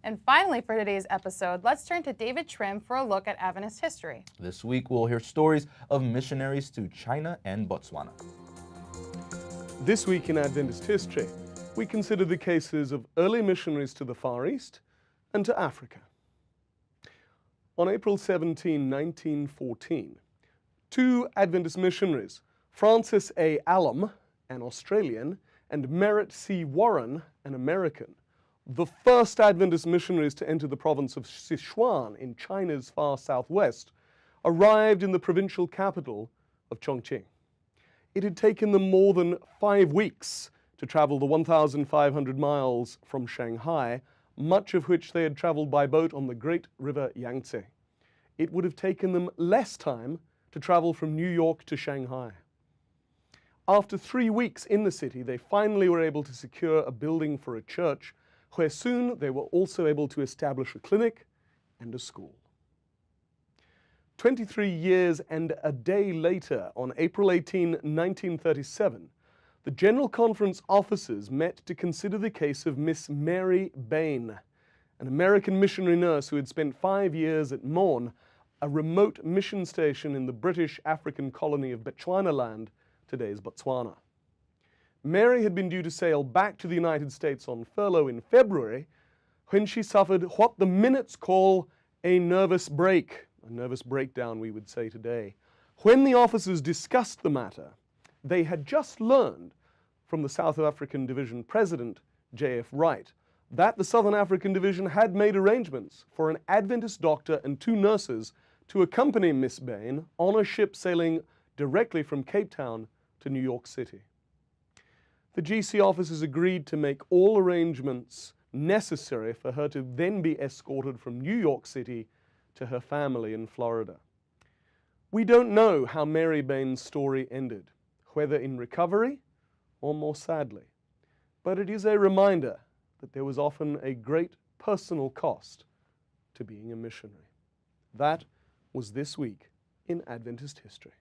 And finally, for today's episode, let's turn to David Trim for a look at Adventist history. This week, we'll hear stories of missionaries to China and Botswana. This week in Adventist history, we consider the cases of early missionaries to the Far East and to Africa. On April 17, 1914, two Adventist missionaries, Francis A. Allam, an Australian, and Merritt C. Warren, an American, the first Adventist missionaries to enter the province of Sichuan in China's far southwest, arrived in the provincial capital of Chongqing. It had taken them more than 5 weeks to travel the 1,500 miles from Shanghai, much of which they had traveled by boat on the great river Yangtze. It would have taken them less time to travel from New York to Shanghai. After 3 weeks in the city, they finally were able to secure a building for a church, where soon they were also able to establish a clinic and a school. 23 years and a day later, on April 18, 1937, the General Conference officers met to consider the case of Miss Mary Bain, an American missionary nurse who had spent 5 years at Mon, a remote mission station in the British African colony of Bechuanaland, today's Botswana. Mary had been due to sail back to the United States on furlough in February when she suffered what the minutes call a nervous breakdown, we would say today. When the officers discussed the matter, they had just learned from the South African Division President, J.F. Wright, that the Southern African Division had made arrangements for an Adventist doctor and 2 nurses to accompany Miss Bain on a ship sailing directly from Cape Town to New York City. The GC officers agreed to make all arrangements necessary for her to then be escorted from New York City to her family in Florida. We don't know how Mary Bain's story ended, whether in recovery or more sadly, but it is a reminder that there was often a great personal cost to being a missionary. That was this week in Adventist history.